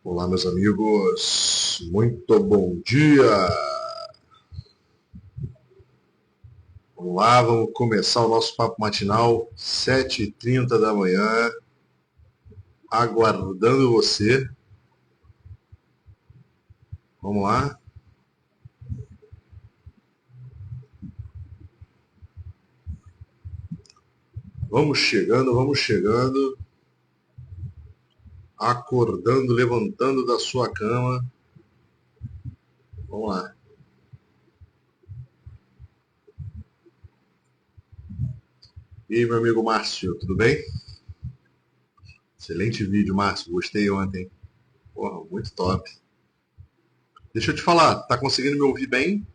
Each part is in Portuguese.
Olá, meus amigos, muito bom dia! Vamos lá, vamos começar o nosso papo matinal, 7h30 da manhã, aguardando você. Vamos lá, vamos chegando, acordando, levantando da sua cama. Vamos lá. E aí, meu amigo Márcio, tudo bem? Excelente vídeo, Márcio, gostei ontem. Porra, muito top. Deixa eu te falar, tá conseguindo me ouvir bem?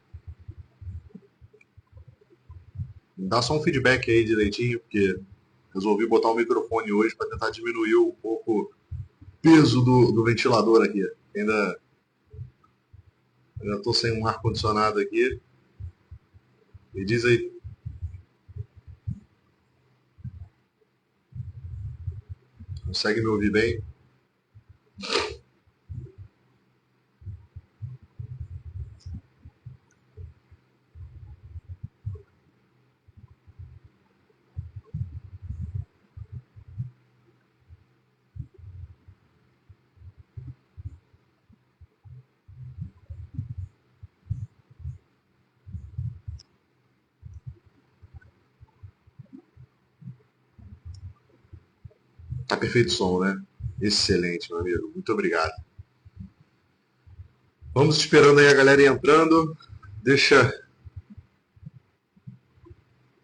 Dá só um feedback aí direitinho, porque resolvi botar o microfone hoje para tentar diminuir um pouco o peso do ventilador aqui. Ainda estou sem um ar-condicionado aqui. Me diz aí. Consegue me ouvir bem? Tá perfeito o som, né? Excelente, meu amigo. Muito obrigado. Vamos esperando aí a galera ir entrando. Deixa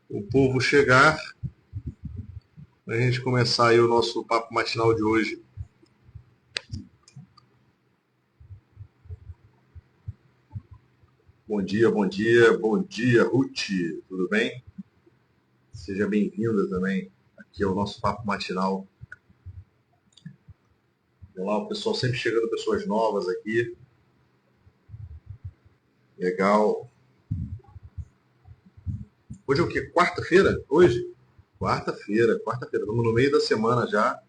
o povo chegar para a gente começar aí o nosso papo matinal de hoje. Bom dia, Ruth. Tudo bem? Seja bem-vinda também aqui ao nosso papo matinal. Olá, o pessoal sempre chegando, pessoas novas aqui. Legal. Hoje é o quê? Quarta-feira? Hoje? Quarta-feira. Estamos no meio da semana já.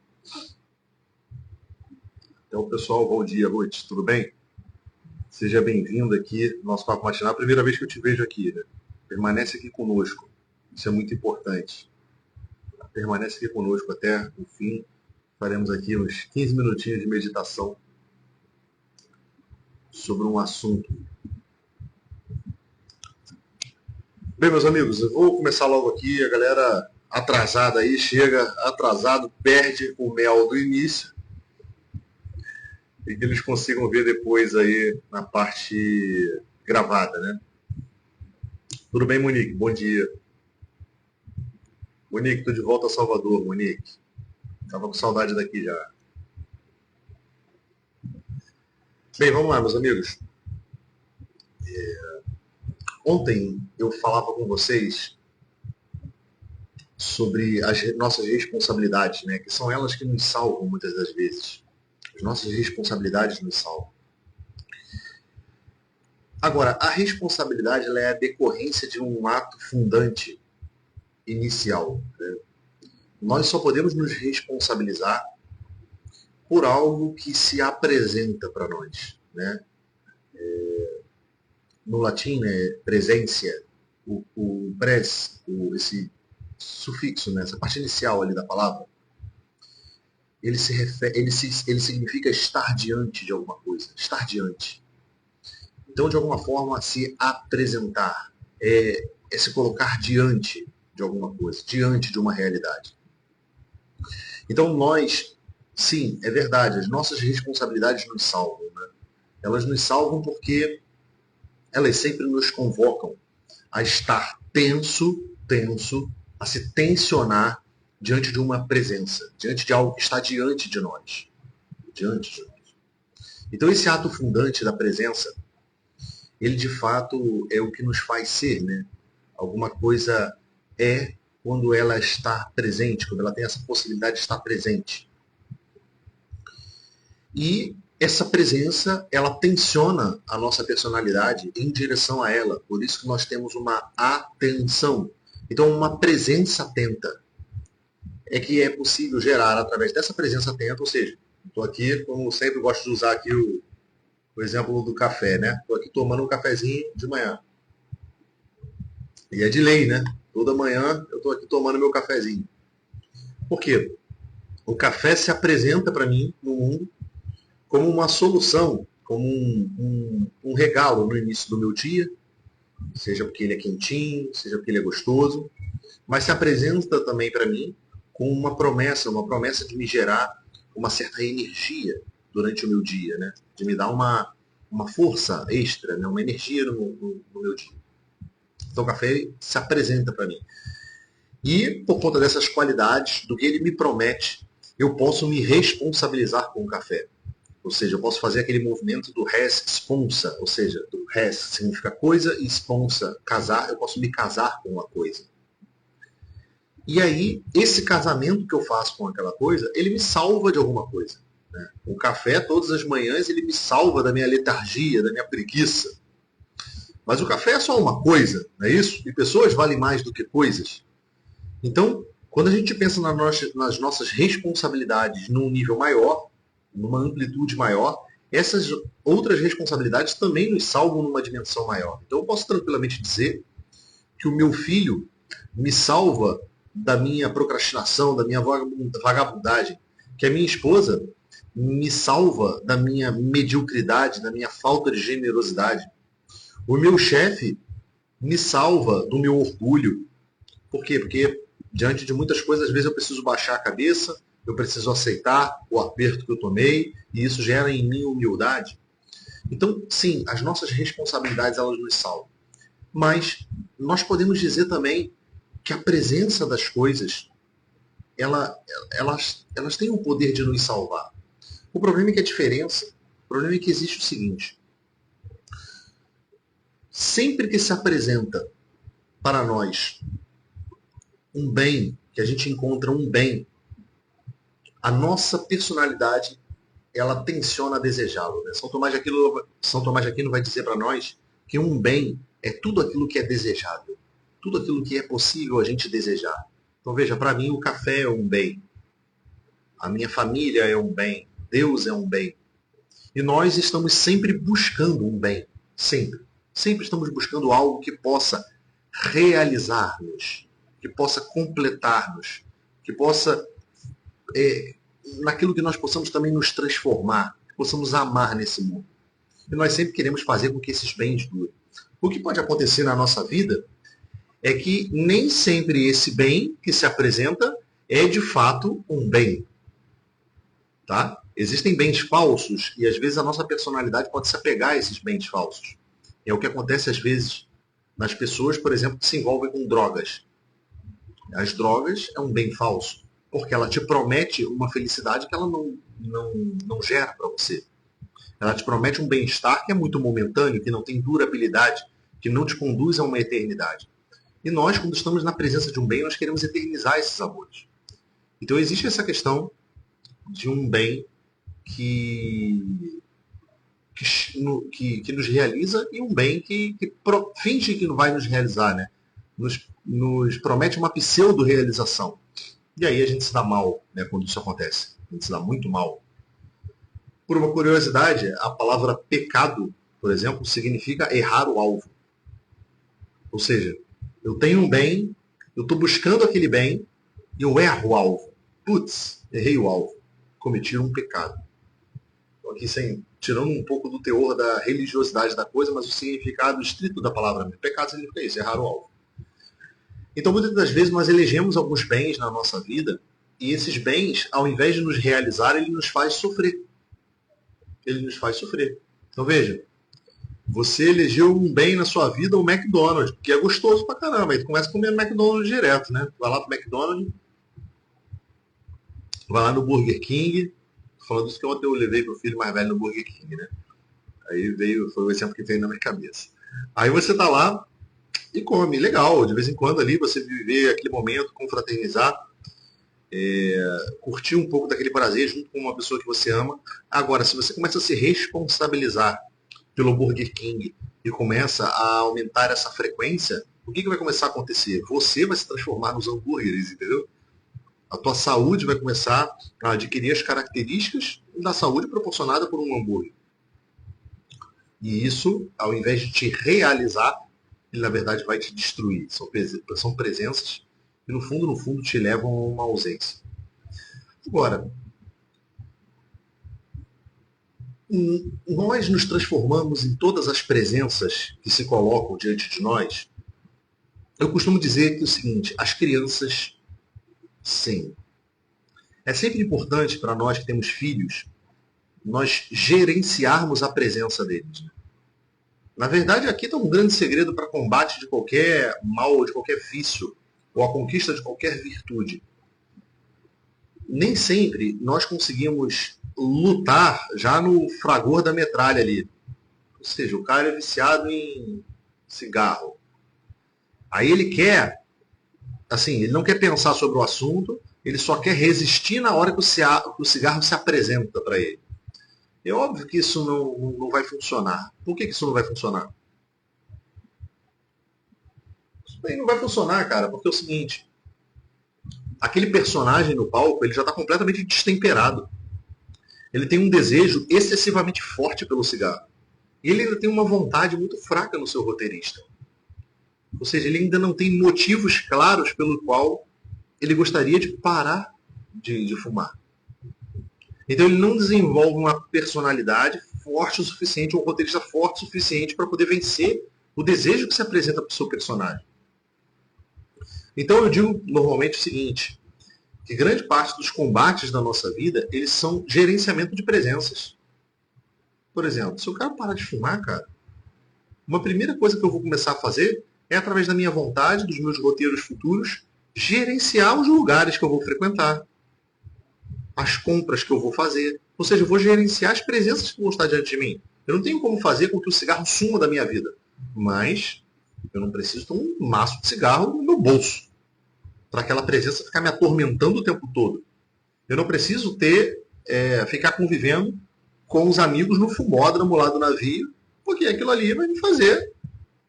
Então, pessoal, bom dia, Ruth. Tudo bem? Seja bem-vindo aqui no nosso Papo Matinal. Primeira vez que eu te vejo aqui, né? Permanece aqui conosco. Isso é muito importante. Permanece aqui conosco até o fim. Faremos aqui uns 15 minutinhos de meditação sobre um assunto. Bem, meus amigos, eu vou começar logo aqui. A galera atrasada aí chega atrasado, perde o mel do início e que eles consigam ver depois aí na parte gravada, né? Tudo bem, Monique? Bom dia. Monique, estou de volta a Salvador, Monique. Estava com saudade daqui já. Bem, vamos lá, meus amigos. Ontem eu falava com vocês sobre as nossas responsabilidades, né? Que são elas que nos salvam muitas das vezes. As nossas responsabilidades nos salvam. Agora, a responsabilidade ela é a decorrência de um ato fundante inicial. Né? Nós só podemos nos responsabilizar por algo que se apresenta para nós. Né? No latim, né, presença, o pres, esse sufixo, né, essa parte inicial ali da palavra, ele significa estar diante de alguma coisa, estar diante. Então, de alguma forma, se apresentar é se colocar diante de alguma coisa, diante de uma realidade. Então, nós, sim, é verdade, as nossas responsabilidades nos salvam. Né? Elas nos salvam porque elas sempre nos convocam a estar tenso, a se tensionar diante de uma presença, diante de algo que está diante de nós. Diante de nós. Então, esse ato fundante da presença, ele de fato é o que nos faz ser, né? Alguma coisa é quando ela está presente, quando ela tem essa possibilidade de estar presente. E essa presença, ela tensiona a nossa personalidade em direção a ela. Por isso que nós temos uma atenção. Então, uma presença atenta é que é possível gerar através dessa presença atenta, ou seja, Estou aqui, como sempre gosto de usar aqui o exemplo do café, né? Estou aqui tomando um cafezinho de manhã. E é de lei, né? Toda manhã eu estou aqui tomando meu cafezinho. Por quê? O café se apresenta para mim no mundo como uma solução, como um regalo no início do meu dia, seja porque ele é quentinho, seja porque ele é gostoso, mas se apresenta também para mim com uma promessa de me gerar uma certa energia durante o meu dia, né? De me dar uma força extra, né? Uma energia no meu dia. Então o café se apresenta para mim. E por conta dessas qualidades, do que ele me promete, eu posso me responsabilizar com o café. Ou seja, eu posso fazer aquele movimento do res sponsa, ou seja, do res significa coisa e sponsa, casar, eu posso me casar com uma coisa. E aí, esse casamento que eu faço com aquela coisa, ele me salva de alguma coisa. Né? O café, todas as manhãs, ele me salva da minha letargia, da minha preguiça. Mas o café é só uma coisa, não é isso? E pessoas valem mais do que coisas. Então, quando a gente pensa nas nossas responsabilidades num nível maior, numa amplitude maior, essas outras responsabilidades também nos salvam numa dimensão maior. Então, eu posso tranquilamente dizer que o meu filho me salva da minha procrastinação, da minha vagabundagem, que a minha esposa me salva da minha mediocridade, da minha falta de generosidade. O meu chefe me salva do meu orgulho. Por quê? Porque diante de muitas coisas, às vezes eu preciso baixar a cabeça, eu preciso aceitar o aperto que eu tomei, e isso gera em mim humildade. Então, sim, as nossas responsabilidades, elas nos salvam. Mas nós podemos dizer também que a presença das coisas, elas têm o poder de nos salvar. O problema é que a diferença, o problema é que existe o seguinte, sempre que se apresenta para nós um bem, que a gente encontra um bem, a nossa personalidade ela tensiona a desejá-lo. Né? São Tomás de Aquino vai dizer para nós que um bem é tudo aquilo que é desejável, tudo aquilo que é possível a gente desejar. Então veja, para mim o café é um bem, a minha família é um bem, Deus é um bem. E nós estamos sempre buscando um bem, sempre. Sempre estamos buscando algo que possa realizar-nos, que possa completar-nos, que possa naquilo que nós possamos também nos transformar, que possamos amar nesse mundo. E nós sempre queremos fazer com que esses bens durem. O que pode acontecer na nossa vida é que nem sempre esse bem que se apresenta é de fato um bem. Tá? Existem bens falsos e às vezes a nossa personalidade pode se apegar a esses bens falsos. É o que acontece às vezes nas pessoas, por exemplo, que se envolvem com drogas. As drogas é um bem falso, porque ela te promete uma felicidade que ela não gera para você. Ela te promete um bem-estar que é muito momentâneo, que não tem durabilidade, que não te conduz a uma eternidade. E nós, quando estamos na presença de um bem, nós queremos eternizar esses amores. Então existe essa questão de um bem que nos realiza e um bem que finge que não vai nos realizar, né? Nos promete uma pseudo-realização. E aí a gente se dá mal, né, quando isso acontece. A gente se dá muito mal. Por uma curiosidade, a palavra pecado, por exemplo, significa errar o alvo. Ou seja, eu tenho um bem, eu estou buscando aquele bem e eu erro o alvo. Putz, errei o alvo. Cometi um pecado. Estou aqui tirando um pouco do teor da religiosidade da coisa, mas o significado estrito da palavra pecado significa isso, errar o alvo. Então, muitas das vezes, nós elegemos alguns bens na nossa vida e esses bens, ao invés de nos realizar, ele nos faz sofrer. Ele nos faz sofrer. Então, veja, você elegeu um bem na sua vida, o McDonald's, que é gostoso pra caramba. Aí tu começa comendo McDonald's direto, né? Vai lá pro McDonald's, vai lá no Burger King. Falando isso que ontem eu levei pro filho mais velho no Burger King, né? Aí foi o exemplo que veio na minha cabeça. Aí você tá lá e come, legal, de vez em quando ali você viver aquele momento, confraternizar, curtir um pouco daquele prazer junto com uma pessoa que você ama. Agora, se você começa a se responsabilizar pelo Burger King e começa a aumentar essa frequência, o que vai começar a acontecer? Você vai se transformar nos hambúrgueres, entendeu? A tua saúde vai começar a adquirir as características da saúde proporcionada por um hambúrguer. E isso, ao invés de te realizar, ele na verdade vai te destruir. São presenças que no fundo, te levam a uma ausência. Agora, nós nos transformamos em todas as presenças que se colocam diante de nós. Eu costumo dizer que é o seguinte, as crianças, sim. É sempre importante para nós que temos filhos, nós gerenciarmos a presença deles. Na verdade, aqui está um grande segredo para combate de qualquer mal ou de qualquer vício, ou a conquista de qualquer virtude. Nem sempre nós conseguimos lutar já no fragor da metralha ali. Ou seja, o cara é viciado em cigarro. Aí ele quer, assim, ele não quer pensar sobre o assunto, ele só quer resistir na hora que o cigarro se apresenta para ele. É óbvio que isso não vai funcionar. Por que isso não vai funcionar? Isso daí não vai funcionar, cara, porque é o seguinte, aquele personagem no palco, ele já está completamente destemperado. Ele tem um desejo excessivamente forte pelo cigarro. E ele ainda tem uma vontade muito fraca no seu roteirista. Ou seja, ele ainda não tem motivos claros pelo qual ele gostaria de parar de fumar. Então ele não desenvolve uma personalidade forte o suficiente, um roteirista forte o suficiente para poder vencer o desejo que se apresenta para o seu personagem. Então eu digo normalmente o seguinte, que grande parte dos combates da nossa vida, eles são gerenciamento de presenças. Por exemplo, se o cara parar de fumar, cara, uma primeira coisa que eu vou começar a fazer é, através da minha vontade, dos meus roteiros futuros, gerenciar os lugares que eu vou frequentar, as compras que eu vou fazer. Ou seja, eu vou gerenciar as presenças que vão estar diante de mim. Eu não tenho como fazer com que o cigarro suma da minha vida. Mas eu não preciso ter um maço de cigarro no meu bolso para aquela presença ficar me atormentando o tempo todo. Eu não preciso ficar convivendo com os amigos no fumódromo lá do navio, porque aquilo ali vai me fazer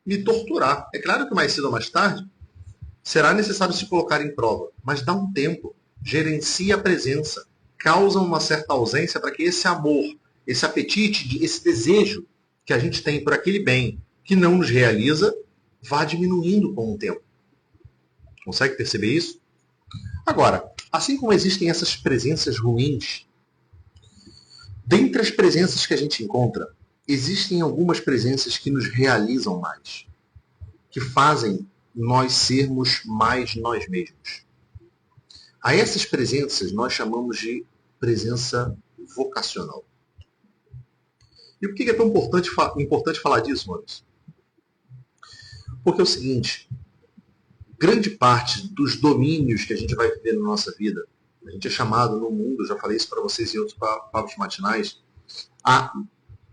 me torturar. É claro que mais cedo ou mais tarde será necessário se colocar em prova, mas dá um tempo, gerencia a presença, causa uma certa ausência para que esse amor, esse apetite, esse desejo que a gente tem por aquele bem que não nos realiza, vá diminuindo com o tempo. Consegue perceber isso? Agora, assim como existem essas presenças ruins, dentre as presenças que a gente encontra, existem algumas presenças que nos realizam mais, que fazem nós sermos mais nós mesmos. A essas presenças nós chamamos de presença vocacional. E por que é tão importante falar disso, Maurício? Porque é o seguinte, grande parte dos domínios que a gente vai viver na nossa vida, a gente é chamado no mundo, já falei isso para vocês em outros papos matinais, a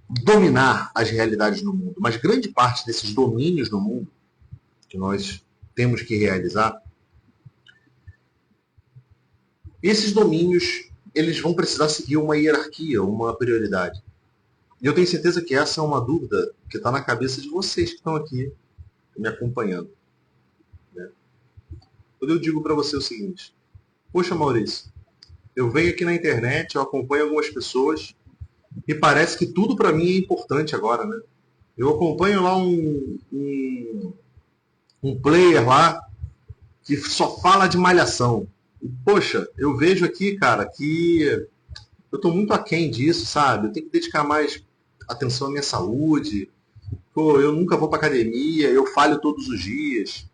dominar as realidades no mundo. Mas grande parte desses domínios no mundo que nós temos que realizar, esses domínios eles vão precisar seguir uma hierarquia, uma prioridade. E eu tenho certeza que essa é uma dúvida que está na cabeça de vocês que estão aqui me acompanhando. Né? Quando eu digo para você o seguinte, poxa Maurício, eu venho aqui na internet, eu acompanho algumas pessoas e parece que tudo para mim é importante agora, né? Eu acompanho lá um player lá que só fala de malhação. E, poxa, eu vejo aqui, cara, que eu estou muito aquém disso, sabe? Eu tenho que dedicar mais atenção à minha saúde. Pô, eu nunca vou para academia, eu falho todos os dias.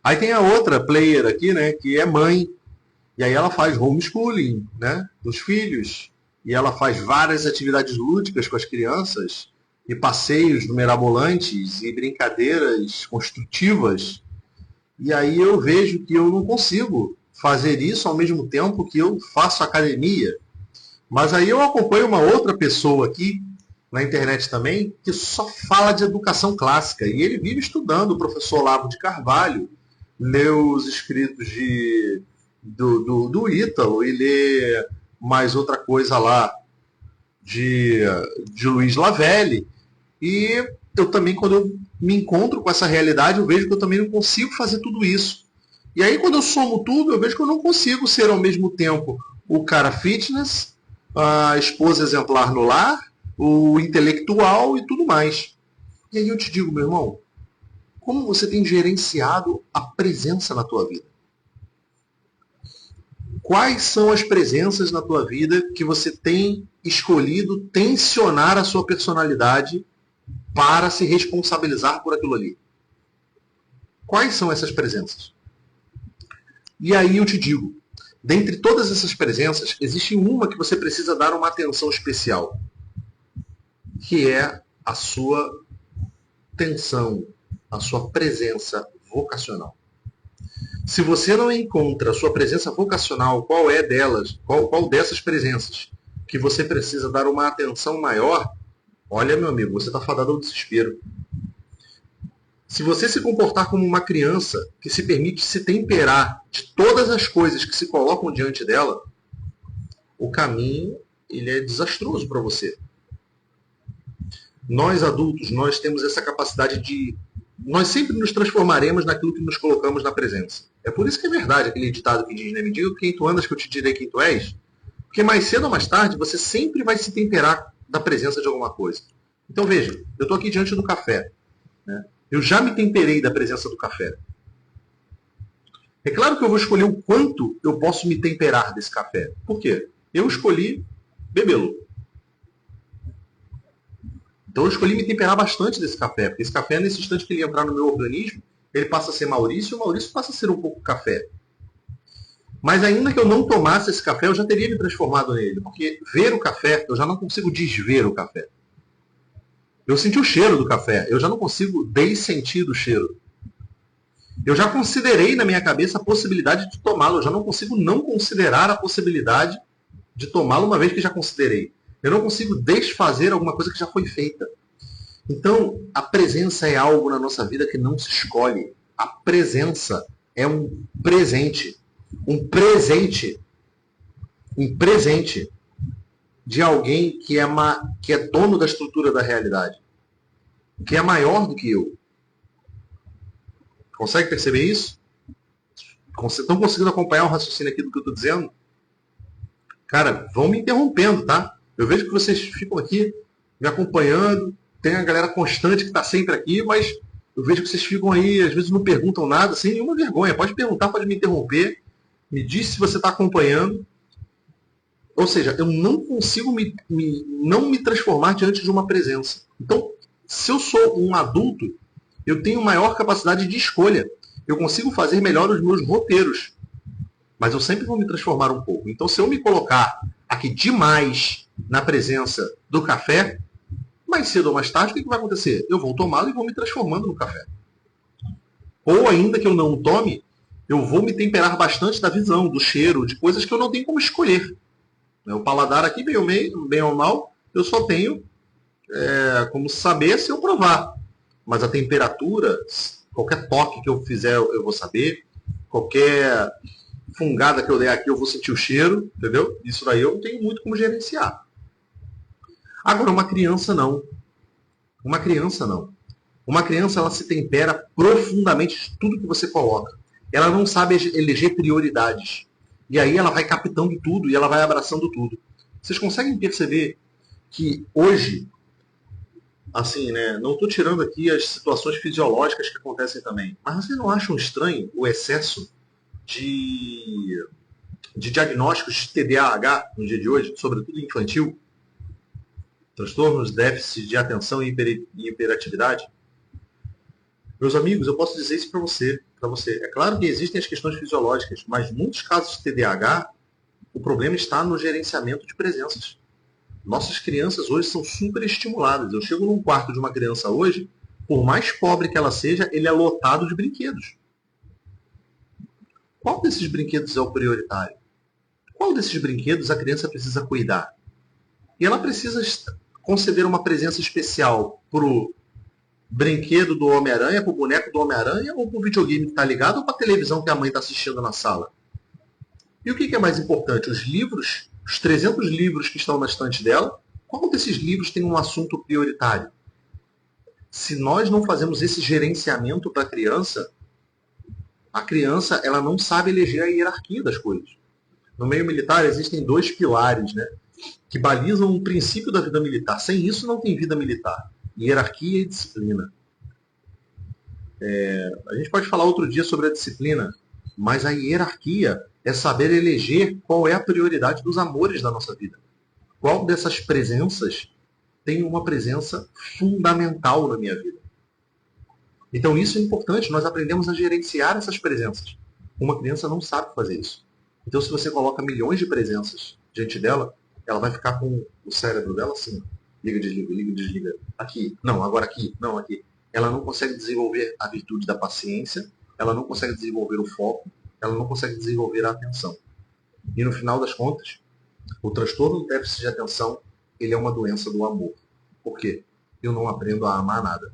Aí tem a outra player aqui, né, que é mãe. E aí ela faz homeschooling, né, dos filhos. E ela faz várias atividades lúdicas com as crianças, e passeios mirabolantes, e brincadeiras construtivas. E aí eu vejo que eu não consigo fazer isso ao mesmo tempo que eu faço academia. Mas aí eu acompanho uma outra pessoa aqui, na internet também, que só fala de educação clássica. E ele vive estudando o professor Olavo de Carvalho, lê os escritos do Ítalo e lê mais outra coisa lá de Luiz Lavelli. E eu também, quando eu me encontro com essa realidade, eu vejo que eu também não consigo fazer tudo isso. E aí, quando eu somo tudo, eu vejo que eu não consigo ser ao mesmo tempo o cara fitness, a esposa exemplar no lar, o intelectual e tudo mais. E aí eu te digo, meu irmão, como você tem gerenciado a presença na tua vida? Quais são as presenças na tua vida que você tem escolhido tensionar a sua personalidade para se responsabilizar por aquilo ali? Quais são essas presenças? E aí eu te digo, dentre todas essas presenças, existe uma que você precisa dar uma atenção especial, que é a sua tensão, a sua presença vocacional. Se você não encontra a sua presença vocacional, qual é delas, qual dessas presenças que você precisa dar uma atenção maior, olha, meu amigo, você está fadado ao desespero. Se você se comportar como uma criança que se permite se temperar de todas as coisas que se colocam diante dela, o caminho ele é desastroso para você. Nós adultos, nós temos essa capacidade de... Nós sempre nos transformaremos naquilo que nos colocamos na presença. É por isso que é verdade aquele ditado que diz, né? Me diga quem tu andas que eu te direi quem tu és. Porque mais cedo ou mais tarde você sempre vai se temperar da presença de alguma coisa. Então veja, eu estou aqui diante do café. Né? Eu já me temperei da presença do café. É claro que eu vou escolher o quanto eu posso me temperar desse café. Por quê? Eu escolhi bebê-lo. Então eu escolhi me temperar bastante desse café, porque esse café, nesse instante que ele entrar no meu organismo, ele passa a ser Maurício, e o Maurício passa a ser um pouco café. Mas ainda que eu não tomasse esse café, eu já teria me transformado nele, porque ver o café, eu já não consigo desver o café. Eu senti o cheiro do café, eu já não consigo dessentir do cheiro. Eu já considerei na minha cabeça a possibilidade de tomá-lo, eu já não consigo não considerar a possibilidade de tomá-lo uma vez que já considerei. Eu não consigo desfazer alguma coisa que já foi feita. Então, a presença é algo na nossa vida que não se escolhe. A presença é um presente. Um presente. Um presente de alguém que é dono da estrutura da realidade. Que é maior do que eu. Consegue perceber isso? Estão conseguindo acompanhar o raciocínio aqui do que eu estou dizendo? Cara, vão me interrompendo, tá? Eu vejo que vocês ficam aqui me acompanhando, tem a galera constante que está sempre aqui, mas eu vejo que vocês ficam aí, às vezes não perguntam nada, sem nenhuma vergonha. Pode perguntar, pode me interromper, me diz se você está acompanhando. Ou seja, eu não consigo não me transformar diante de uma presença. Então, se eu sou um adulto, eu tenho maior capacidade de escolha. Eu consigo fazer melhor os meus roteiros. Mas eu sempre vou me transformar um pouco. Então, se eu me colocar aqui demais na presença do café, mais cedo ou mais tarde, o que vai acontecer? Eu vou tomá-lo e vou me transformando no café. Ou ainda que eu não tome, eu vou me temperar bastante da visão, do cheiro, de coisas que eu não tenho como escolher. O paladar aqui, bem ou mal, eu só tenho como saber se eu provar. Mas a temperatura, qualquer toque que eu fizer, eu vou saber. Qualquer fungada que eu der aqui, eu vou sentir o cheiro, entendeu? Isso daí eu não tenho muito como gerenciar. Agora, uma criança não. Uma criança não. Uma criança, ela se tempera profundamente de tudo que você coloca. Ela não sabe eleger prioridades. E aí ela vai captando tudo e ela vai abraçando tudo. Vocês conseguem perceber que hoje, assim, né, não estou tirando aqui as situações fisiológicas que acontecem também, mas vocês não acham estranho o excesso de diagnósticos de TDAH no dia de hoje, sobretudo infantil? Transtornos, déficit de atenção e hiperatividade? Meus amigos, eu posso dizer isso para você. É claro que existem as questões fisiológicas, mas em muitos casos de TDAH, o problema está no gerenciamento de presenças. Nossas crianças hoje são super estimuladas. Eu chego num quarto de uma criança hoje, por mais pobre que ela seja, ele é lotado de brinquedos. Qual desses brinquedos é o prioritário? Qual desses brinquedos a criança precisa cuidar? E ela precisa conceder uma presença especial para o brinquedo do Homem-Aranha, para o boneco do Homem-Aranha, ou para o videogame que está ligado, ou para a televisão que a mãe está assistindo na sala? E o que é mais importante? Os livros, os 300 livros que estão na estante dela, qual desses livros tem um assunto prioritário? Se nós não fazemos esse gerenciamento para a criança, A criança, ela não sabe eleger a hierarquia das coisas. No meio militar existem dois pilares, né, que balizam o princípio da vida militar. Sem isso não tem vida militar. Hierarquia e disciplina. A gente pode falar outro dia sobre a disciplina, mas a hierarquia é saber eleger qual é a prioridade dos amores da nossa vida. Qual dessas presenças tem uma presença fundamental na minha vida? Então isso é importante, nós aprendemos a gerenciar essas presenças. Uma criança não sabe fazer isso. Então se você coloca milhões de presenças diante dela, ela vai ficar com o cérebro dela assim, liga, desliga, aqui, não, agora aqui, não, aqui. Ela não consegue desenvolver a virtude da paciência, ela não consegue desenvolver o foco, ela não consegue desenvolver a atenção. E no final das contas, o transtorno do déficit de atenção, ele é uma doença do amor. Por quê? Eu não aprendo a amar nada.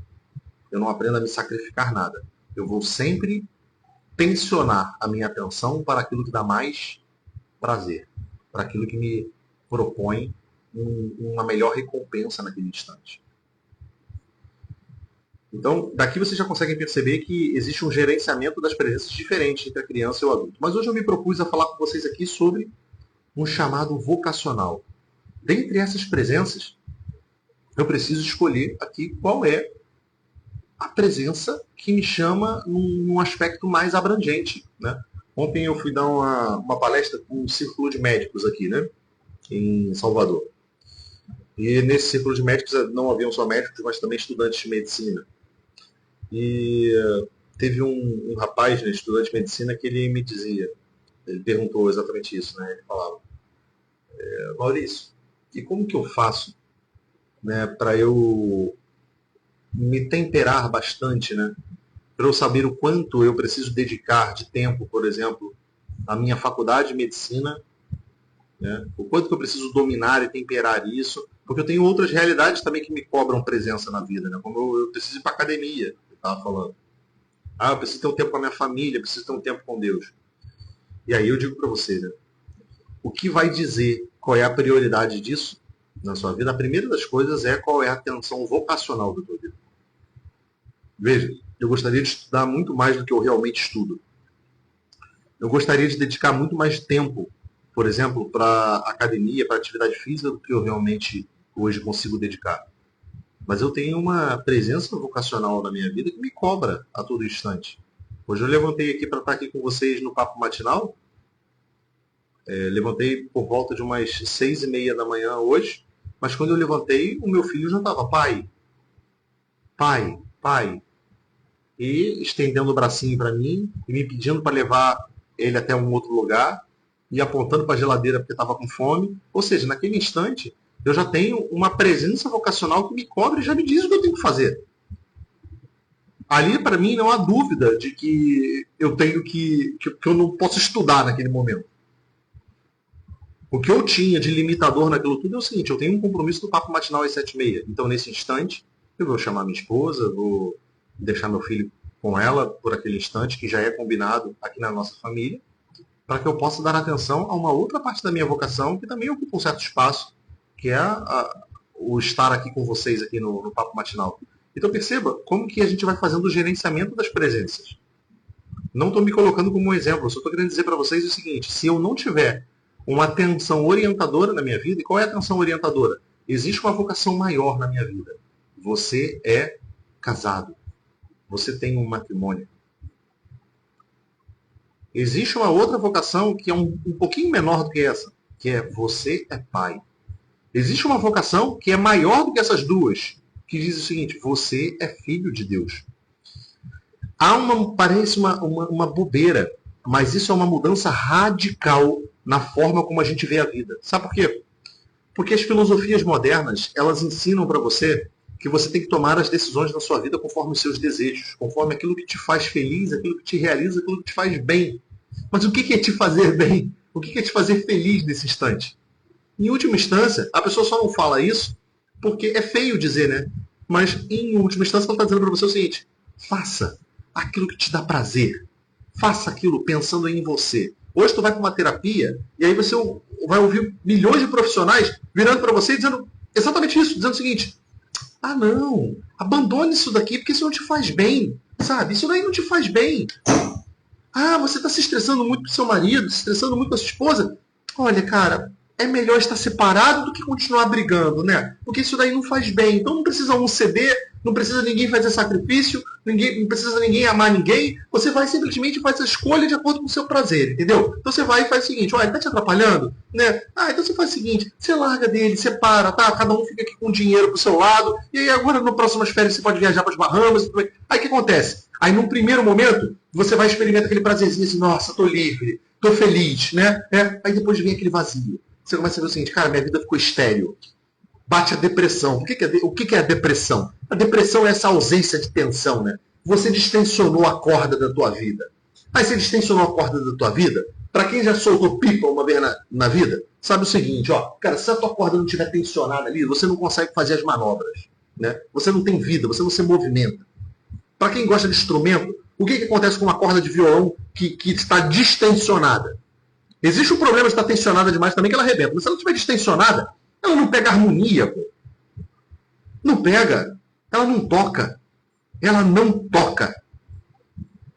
Eu não aprendo a me sacrificar nada. Eu vou sempre tensionar a minha atenção para aquilo que dá mais prazer, para aquilo que me propõe uma melhor recompensa naquele instante. Então, daqui vocês já conseguem perceber que existe um gerenciamento das presenças diferentes entre a criança e o adulto. Mas hoje eu me propus a falar com vocês aqui sobre um chamado vocacional. Dentre essas presenças, eu preciso escolher aqui qual é a presença que me chama num aspecto mais abrangente. Né? Ontem eu fui dar uma palestra com um círculo de médicos aqui, né? Em Salvador. E nesse círculo de médicos não haviam só médicos, mas também estudantes de medicina. E teve um rapaz, né, estudante de medicina, que ele me dizia, ele perguntou exatamente isso, né? Ele falava, Maurício, e como que eu faço, né, para eu me temperar bastante, né? Para eu saber o quanto eu preciso dedicar de tempo, por exemplo, à minha faculdade de medicina, né? O quanto que eu preciso dominar e temperar isso, porque eu tenho outras realidades também que me cobram presença na vida, né? Como eu preciso ir para academia, eu estava falando. Eu preciso ter um tempo com a minha família, preciso ter um tempo com Deus. E aí eu digo para você, né? O que vai dizer qual é a prioridade disso na sua vida? A primeira das coisas é qual é a atenção vocacional da tua vida. Veja, eu gostaria de estudar muito mais do que eu realmente estudo. Eu gostaria de dedicar muito mais tempo, por exemplo, para academia, para atividade física, do que eu realmente hoje consigo dedicar. Mas eu tenho uma presença vocacional na minha vida que me cobra a todo instante. Hoje eu levantei aqui para estar aqui com vocês no Papo Matinal. Levantei por volta de umas 6:30 da manhã hoje, mas quando eu levantei, o meu filho já estava, pai, pai, pai, e estendendo o bracinho para mim, e me pedindo para levar ele até um outro lugar, e apontando para a geladeira porque estava com fome. Ou seja, naquele instante, eu já tenho uma presença vocacional que me cobra e já me diz o que eu tenho que fazer. Ali, para mim, não há dúvida de que eu tenho que eu não posso estudar naquele momento. O que eu tinha de limitador naquilo tudo é o seguinte, eu tenho um compromisso do Papo Matinal às 7:30. Então, nesse instante, eu vou chamar minha esposa, vou deixar meu filho com ela por aquele instante, que já é combinado aqui na nossa família, para que eu possa dar atenção a uma outra parte da minha vocação, que também ocupa um certo espaço, que é o estar aqui com vocês aqui no Papo Matinal. Então perceba como que a gente vai fazendo o gerenciamento das presenças. Não estou me colocando como um exemplo, eu só estou querendo dizer para vocês o seguinte, se eu não tiver uma atenção orientadora na minha vida, e qual é a atenção orientadora? Existe uma vocação maior na minha vida. Você é casado. Você tem um matrimônio. Existe uma outra vocação que é um pouquinho menor do que essa, que é você é pai. Existe uma vocação que é maior do que essas duas, que diz o seguinte, você é filho de Deus. Parece uma bobeira, mas isso é uma mudança radical na forma como a gente vê a vida. Sabe por quê? Porque as filosofias modernas, elas ensinam para você que você tem que tomar as decisões na sua vida conforme os seus desejos, conforme aquilo que te faz feliz, aquilo que te realiza, aquilo que te faz bem. Mas o que é te fazer bem? O que é te fazer feliz nesse instante? Em última instância, a pessoa só não fala isso porque é feio dizer, né? Mas, em última instância, ela está dizendo para você o seguinte, faça aquilo que te dá prazer. Faça aquilo pensando em você. Hoje tu vai para uma terapia e aí você vai ouvir milhões de profissionais virando para você e dizendo exatamente isso, dizendo o seguinte, não, abandone isso daqui porque isso não te faz bem, sabe? Isso daí não te faz bem. Ah, você está se estressando muito com seu marido, se estressando muito com a sua esposa. Olha, cara, é melhor estar separado do que continuar brigando, né? Porque isso daí não faz bem. Então não precisa um ceder, não precisa ninguém fazer sacrifício, ninguém, não precisa ninguém amar ninguém. Você vai simplesmente fazer a escolha de acordo com o seu prazer, entendeu? Então você vai e faz o seguinte, olha, tá te atrapalhando, né? Ah, então você faz o seguinte, você larga dele, separa, tá? Cada um fica aqui com dinheiro pro seu lado, e aí agora no próximas férias você pode viajar para as Bahamas. Aí o que acontece? Aí num primeiro momento, você vai experimentar aquele prazerzinho assim, nossa, tô livre, tô feliz, né? Aí depois vem aquele vazio. Você começa a ver o seguinte, cara, minha vida ficou estéril. Bate a depressão. O que é a depressão? A depressão é essa ausência de tensão, né? Você distensionou a corda da tua vida. Aí você distensionou a corda da tua vida, para quem já soltou pipa uma vez na vida, sabe o seguinte, ó, cara, se a tua corda não estiver tensionada ali, você não consegue fazer as manobras, né? Você não tem vida, você não se movimenta. Para quem gosta de instrumento, o que acontece com uma corda de violão que está distensionada? Existe o problema de estar tensionada demais também, que ela arrebenta. Mas se ela estiver distensionada, ela não pega harmonia, pô. Não pega. Ela não toca. Ela não toca.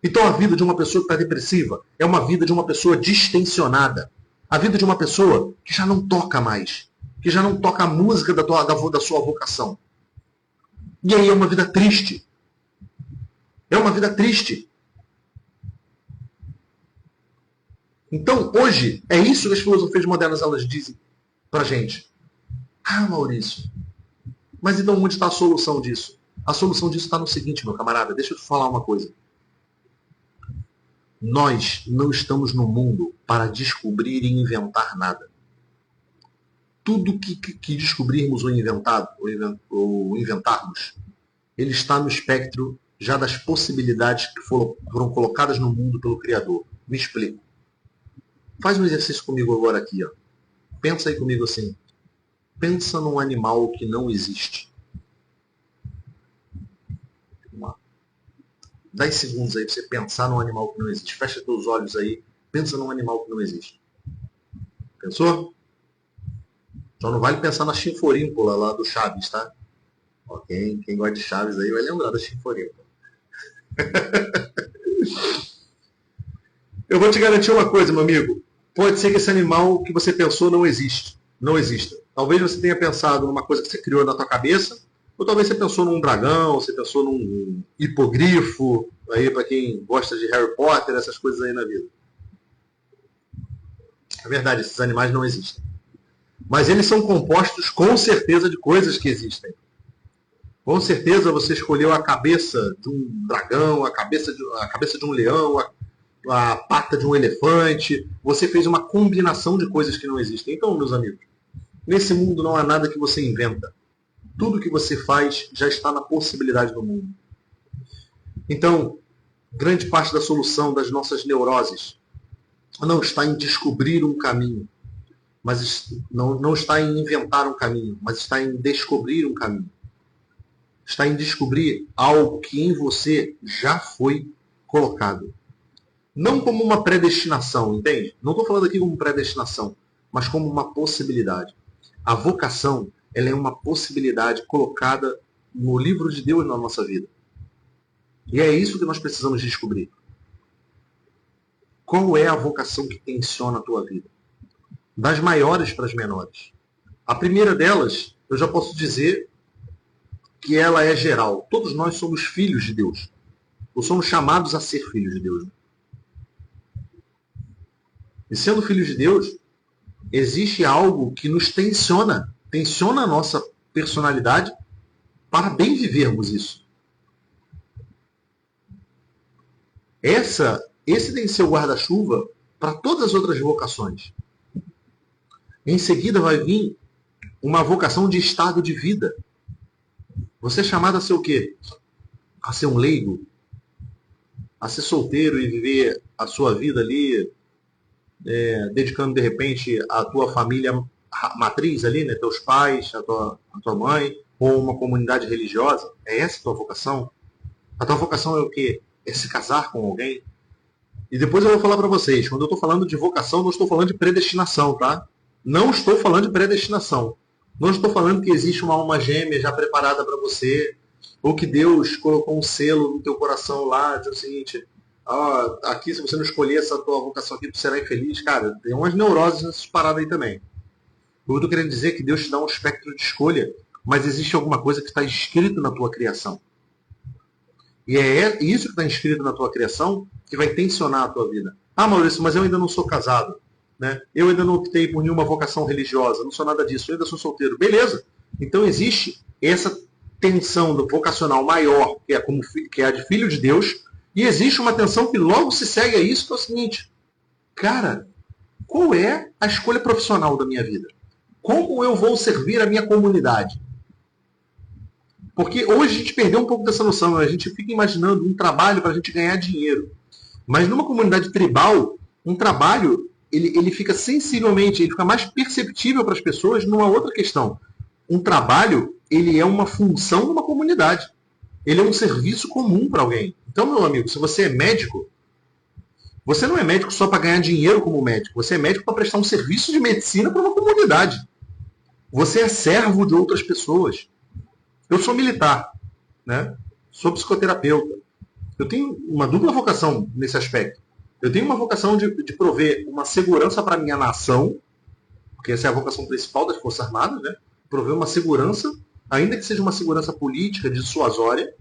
Então a vida de uma pessoa que está depressiva é uma vida de uma pessoa distensionada. A vida de uma pessoa que já não toca mais. Que já não toca a música da sua vocação. E aí é uma vida triste. É uma vida triste. Então, hoje, é isso que as filosofias modernas elas dizem pra gente. Ah, Maurício, mas então onde está a solução disso? A solução disso está no seguinte, meu camarada, deixa eu te falar uma coisa. Nós não estamos no mundo para descobrir e inventar nada. Tudo que descobrirmos ou inventarmos, ele está no espectro já das possibilidades que foram colocadas no mundo pelo Criador. Me explico. Faz um exercício comigo agora aqui, ó. Pensa aí comigo assim. Pensa num animal que não existe. 10 segundos aí pra você pensar num animal que não existe. Fecha teus olhos aí. Pensa num animal que não existe. Pensou? Só não vale pensar na chinforíncola lá do Chaves, tá? Ó, quem gosta de Chaves aí vai lembrar da chinforíncola. Eu vou te garantir uma coisa, meu amigo. Pode ser que esse animal que você pensou não existe. Não exista. Talvez você tenha pensado numa coisa que você criou na tua cabeça, ou talvez você pensou num dragão, você pensou num hipogrifo, aí para quem gosta de Harry Potter, essas coisas aí na vida. É verdade, esses animais não existem. Mas eles são compostos com certeza de coisas que existem. Com certeza você escolheu a cabeça de um dragão, a cabeça de um leão, a pata de um elefante. Você fez uma combinação de coisas que não existem. Então, meus amigos, nesse mundo não há nada que você inventa. Tudo que você faz já está na possibilidade do mundo. Então, grande parte da solução das nossas neuroses não está em descobrir um caminho, mas não está em inventar um caminho, mas está em descobrir um caminho. Está em descobrir algo que em você já foi colocado. Não como uma predestinação, entende? Não estou falando aqui como predestinação, mas como uma possibilidade. A vocação, ela é uma possibilidade colocada no livro de Deus na nossa vida. E é isso que nós precisamos descobrir. Qual é a vocação que tensiona a tua vida? Das maiores para as menores. A primeira delas, eu já posso dizer que ela é geral. Todos nós somos filhos de Deus. Ou somos chamados a ser filhos de Deus. E sendo filhos de Deus, existe algo que nos tensiona a nossa personalidade para bem vivermos isso. Esse tem que ser o guarda-chuva para todas as outras vocações. Em seguida vai vir uma vocação de estado de vida. Você é chamado a ser o quê? A ser um leigo? A ser solteiro e viver a sua vida ali, dedicando de repente a tua família matriz ali, né? Teus pais, a tua mãe, ou uma comunidade religiosa? É essa a tua vocação? A tua vocação é o quê? É se casar com alguém? E depois eu vou falar para vocês, quando eu estou falando de vocação, não estou falando de predestinação, tá? Não estou falando de predestinação. Não estou falando que existe uma alma gêmea já preparada para você, ou que Deus colocou um selo no teu coração lá, diz o seguinte, aqui, se você não escolher essa tua vocação aqui, tu será infeliz. Cara, tem umas neuroses nessas paradas aí também. Eu estou querendo dizer que Deus te dá um espectro de escolha, mas existe alguma coisa que está escrito na tua criação. E é isso que está inscrito na tua criação que vai tensionar a tua vida. Ah, Maurício, mas eu ainda não sou casado. Né? Eu ainda não optei por nenhuma vocação religiosa. Não sou nada disso. Eu ainda sou solteiro. Beleza. Então existe essa tensão do vocacional maior, que é a de filho de Deus, e existe uma tensão que logo se segue a isso, que é o seguinte. Cara, qual é a escolha profissional da minha vida? Como eu vou servir a minha comunidade? Porque hoje a gente perdeu um pouco dessa noção. A gente fica imaginando um trabalho para a gente ganhar dinheiro. Mas numa comunidade tribal, um trabalho ele fica sensivelmente, ele fica mais perceptível para as pessoas numa outra questão. Um trabalho, ele é uma função numa comunidade. Ele é um serviço comum para alguém. Então, meu amigo, se você é médico, você não é médico só para ganhar dinheiro como médico. Você é médico para prestar um serviço de medicina para uma comunidade. Você é servo de outras pessoas. Eu sou militar, né? Sou psicoterapeuta. Eu tenho uma dupla vocação nesse aspecto. Eu tenho uma vocação de prover uma segurança para a minha nação, porque essa é a vocação principal das Forças Armadas, né? Prover uma segurança, ainda que seja uma segurança política, dissuasória.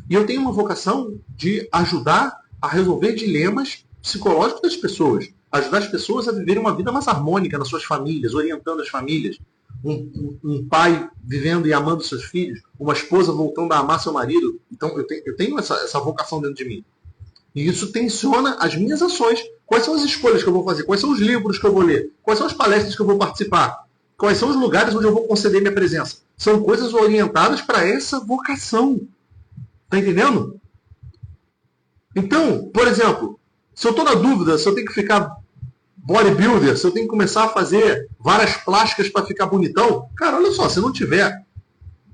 E eu tenho uma vocação de ajudar a resolver dilemas psicológicos das pessoas. Ajudar as pessoas a viverem uma vida mais harmônica nas suas famílias, orientando as famílias. Um pai vivendo e amando seus filhos, uma esposa voltando a amar seu marido. Então eu tenho essa vocação dentro de mim. E isso tensiona as minhas ações. Quais são as escolhas que eu vou fazer? Quais são os livros que eu vou ler? Quais são as palestras que eu vou participar? Quais são os lugares onde eu vou conceder minha presença? São coisas orientadas para essa vocação. Tá entendendo? Então, por exemplo, se eu estou na dúvida se eu tenho que ficar bodybuilder, se eu tenho que começar a fazer várias plásticas para ficar bonitão, cara, olha só, se não tiver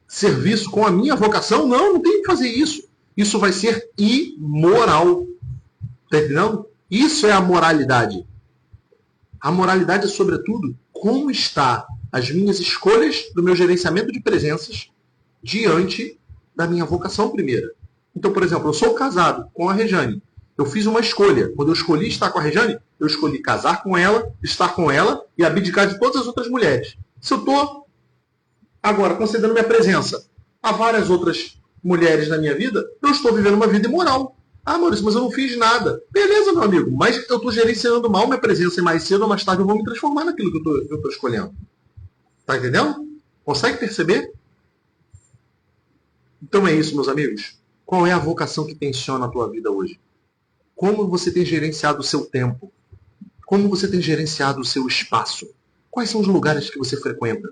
serviço com a minha vocação, não tem que fazer isso. Isso vai ser imoral. Tá entendendo? Isso é a moralidade. A moralidade é, sobretudo, como está as minhas escolhas do meu gerenciamento de presenças diante da minha vocação primeira. Então, por exemplo, eu sou casado com a Rejane. Eu fiz uma escolha. Quando eu escolhi estar com a Rejane, eu escolhi casar com ela, estar com ela e abdicar de todas as outras mulheres. Se eu estou agora concedendo minha presença a várias outras mulheres na minha vida, eu estou vivendo uma vida imoral. Ah, Maurício, mas eu não fiz nada. Beleza, meu amigo, mas eu estou gerenciando mal minha presença e mais cedo ou mais tarde eu vou me transformar naquilo que eu estou escolhendo. Tá entendendo? Consegue perceber? Então é isso, meus amigos. Qual é a vocação que tensiona a tua vida hoje? Como você tem gerenciado o seu tempo? Como você tem gerenciado o seu espaço? Quais são os lugares que você frequenta?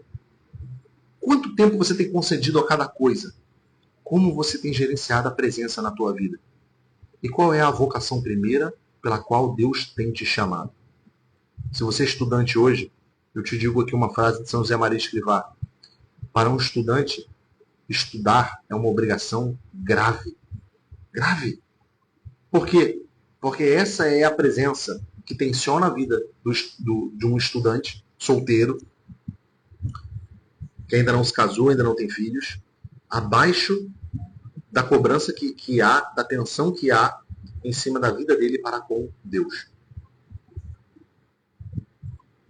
Quanto tempo você tem concedido a cada coisa? Como você tem gerenciado a presença na tua vida? E qual é a vocação primeira pela qual Deus tem te chamado? Se você é estudante hoje, eu te digo aqui uma frase de São José Maria Escrivá. Para um estudante, estudar é uma obrigação grave. Grave. Por quê? Porque essa é a presença que tensiona a vida de um estudante solteiro, que ainda não se casou, ainda não tem filhos, abaixo da cobrança que há, da tensão que há em cima da vida dele para com Deus.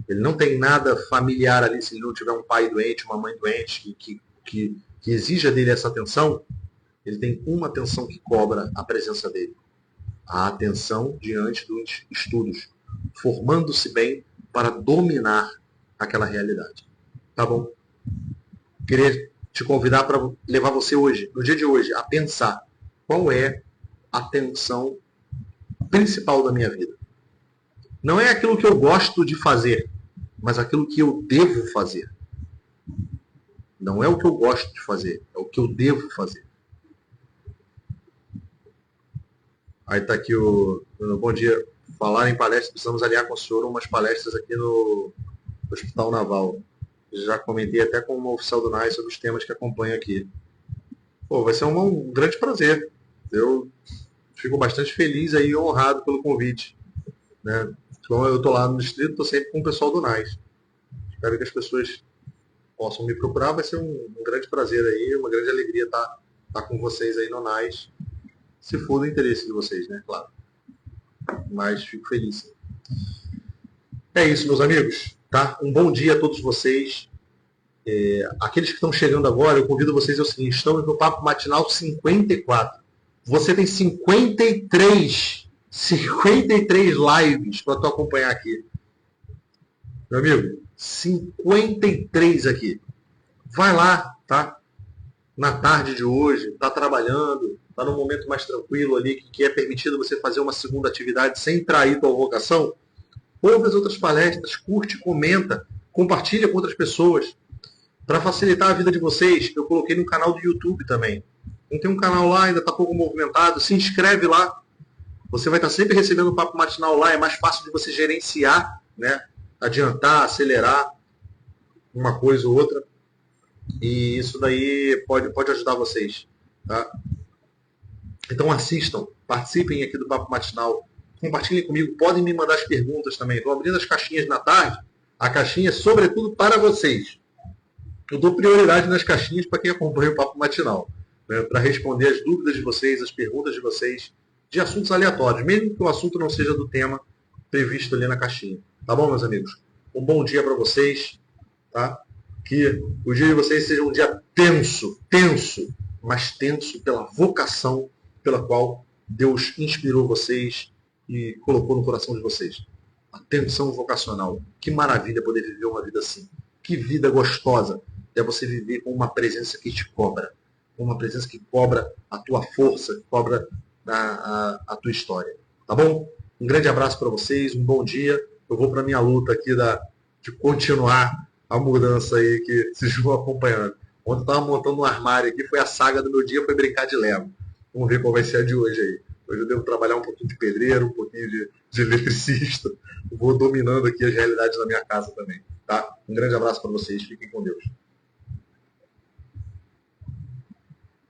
Ele não tem nada familiar ali, se ele não tiver um pai doente, uma mãe doente, que exija dele essa atenção. Ele tem uma atenção que cobra a presença dele. A atenção diante dos estudos, formando-se bem para dominar aquela realidade. Tá bom? Queria te convidar para levar você hoje, no dia de hoje, a pensar qual é a tensão principal da minha vida. Não é aquilo que eu gosto de fazer, mas aquilo que eu devo fazer. Não é o que eu gosto de fazer, é o que eu devo fazer. Aí está aqui o bom dia. Falar em palestras, precisamos alinhar com o senhor umas palestras aqui no Hospital Naval. Já comentei até com o oficial do NAI sobre os temas que acompanha aqui. Pô, vai ser um grande prazer. Eu fico bastante feliz aí e honrado pelo convite. Né? Então eu estou lá no distrito, estou sempre com o pessoal do NAS. Espero que as pessoas possam me procurar. Vai ser um grande prazer aí, uma grande alegria estar com vocês aí no NAS. Se for do interesse de vocês, né? Claro. mas fico feliz. É isso, meus amigos, tá? Um bom dia a todos vocês. Aqueles que estão chegando agora, eu convido vocês ao seguinte, estamos no Papo Matinal 54. Você tem 53 lives para tu acompanhar aqui. Meu amigo, 53 aqui. Vai lá, tá? Na tarde de hoje, tá trabalhando, tá num momento mais tranquilo ali, que é permitido você fazer uma segunda atividade sem trair tua vocação. Ouve as outras palestras, curte, comenta, compartilha com outras pessoas. Para facilitar a vida de vocês, eu coloquei no canal do YouTube também. Não tem um canal lá, ainda está pouco movimentado, se inscreve lá. Você vai estar sempre recebendo o Papo Matinal lá, é mais fácil de você gerenciar, né? Adiantar, acelerar uma coisa ou outra. E isso daí pode ajudar vocês. Tá? Então assistam, participem aqui do Papo Matinal, compartilhem comigo, podem me mandar as perguntas também. Estou abrindo as caixinhas na tarde, a caixinha é sobretudo para vocês. Eu dou prioridade nas caixinhas para quem acompanha o Papo Matinal, né, para responder as dúvidas de vocês, as perguntas de vocês, de assuntos aleatórios, mesmo que o assunto não seja do tema previsto ali na caixinha. Tá bom, meus amigos? Um bom dia para vocês, tá? Que o dia de vocês seja um dia tenso, mas tenso pela vocação pela qual Deus inspirou vocês e colocou no coração de vocês. A tensão vocacional. Que maravilha poder viver uma vida assim. Que vida gostosa é você viver com uma presença que te cobra. Com uma presença que cobra a tua força, que cobra a tua história. Tá bom? Um grande abraço para vocês, um bom dia. Eu vou para a minha luta aqui de continuar a mudança aí que vocês vão acompanhando. Ontem eu estava montando um armário aqui, foi a saga do meu dia, foi brincar de Lego. Vamos ver qual vai ser a de hoje aí. Hoje eu devo trabalhar um pouquinho de pedreiro, um pouquinho de eletricista. Vou dominando aqui as realidades da minha casa também. Tá? Um grande abraço para vocês, fiquem com Deus.